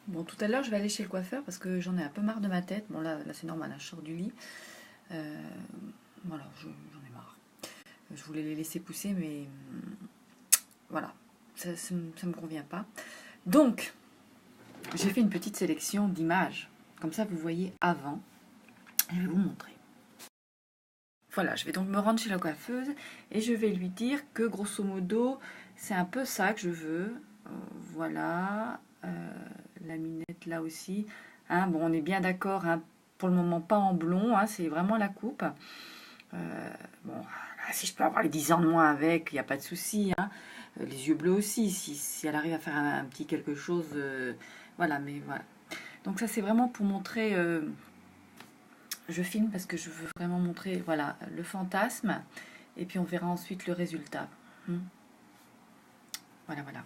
Bon, tout à l'heure, je vais aller chez le coiffeur parce que j'en ai un peu marre de ma tête. Bon, là c'est normal, hein, je sors du lit. Euh, voilà, j'en ai marre. Je voulais les laisser pousser, mais voilà, ça me convient pas. Donc, j'ai fait une petite sélection d'images. Comme ça, vous voyez avant. Je vais vous montrer. Voilà, je vais donc me rendre chez la coiffeuse et je vais lui dire que grosso modo, c'est un peu ça que je veux. Voilà, la minette là aussi. Hein, bon, on est bien d'accord, hein, pour le moment pas en blond, hein, c'est vraiment la coupe. Bon, si je peux avoir les 10 ans de moins avec, il n'y a pas de souci. Hein. Les yeux bleus aussi, si elle arrive à faire un petit quelque chose. Voilà, mais voilà. Donc ça c'est vraiment pour montrer... je filme parce que je veux vraiment montrer voilà, le fantasme et puis on verra ensuite le résultat. Voilà, voilà.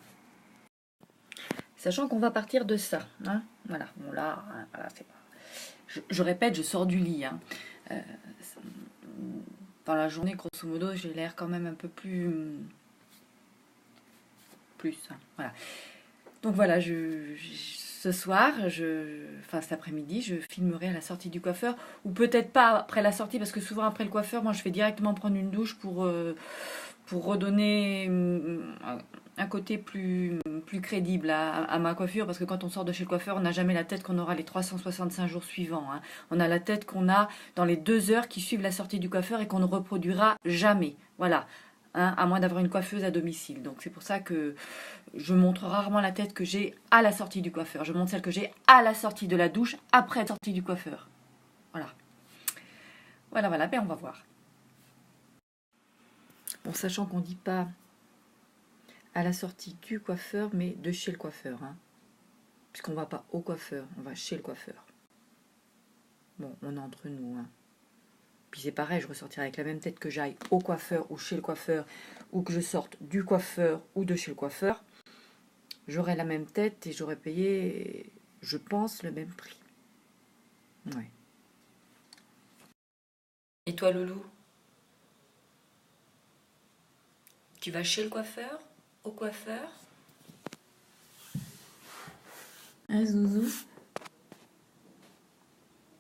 Sachant qu'on va partir de ça. Hein, voilà, bon là, hein, voilà, c'est pas... je répète, je sors du lit. Hein. Euh, dans la journée, grosso modo, j'ai l'air quand même un peu plus... Hein, voilà. Donc voilà, ce soir, enfin cet après-midi, je filmerai à la sortie du coiffeur, ou peut-être pas après la sortie, parce que souvent après le coiffeur, moi je vais directement prendre une douche pour redonner un côté plus crédible à ma coiffure, parce que quand on sort de chez le coiffeur, on n'a jamais la tête qu'on aura les 365 jours suivants. Hein. On a la tête qu'on a dans les 2 heures qui suivent la sortie du coiffeur et qu'on ne reproduira jamais. Voilà. Hein, à moins d'avoir une coiffeuse à domicile. Donc c'est pour ça que je montre rarement la tête que j'ai à la sortie du coiffeur. Je montre celle que j'ai à la sortie de la douche, après la sortie du coiffeur. Voilà. Voilà, voilà, ben on va voir. Bon, sachant qu'on ne dit pas à la sortie du coiffeur, mais de chez le coiffeur. Hein. Puisqu'on ne va pas au coiffeur, on va chez le coiffeur. Bon, on est entre nous. Hein. Puis c'est pareil, je ressortirai avec la même tête que j'aille au coiffeur ou chez le coiffeur, ou que je sorte du coiffeur ou de chez le coiffeur. J'aurais la même tête et j'aurais payé, je pense, le même prix. Ouais. Et toi, Loulou? Tu vas chez le coiffeur? Au coiffeur? Hein, Zouzou?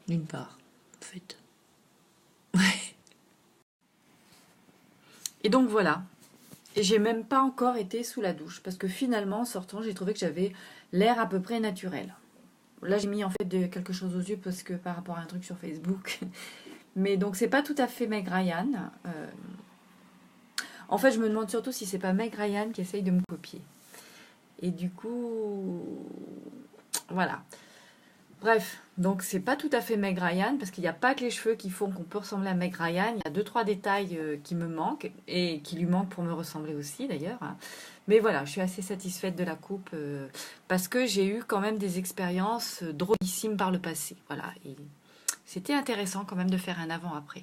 D'une part, en fait. Ouais. Et donc voilà. Et j'ai même pas encore été sous la douche parce que finalement, en sortant, j'ai trouvé que j'avais l'air à peu près naturel. Là, j'ai mis en fait quelque chose aux yeux parce que par rapport à un truc sur Facebook. Mais donc, c'est pas tout à fait Meg Ryan. En fait, je me demande surtout si c'est pas Meg Ryan qui essaye de me copier. Et du coup, voilà. Bref, donc c'est pas tout à fait Meg Ryan parce qu'il n'y a pas que les cheveux qui font qu'on peut ressembler à Meg Ryan. Il y a 2-3 détails qui me manquent et qui lui manquent pour me ressembler aussi d'ailleurs. Hein. Mais voilà, je suis assez satisfaite de la coupe parce que j'ai eu quand même des expériences drôlissimes par le passé. Voilà, et c'était intéressant quand même de faire un avant-après.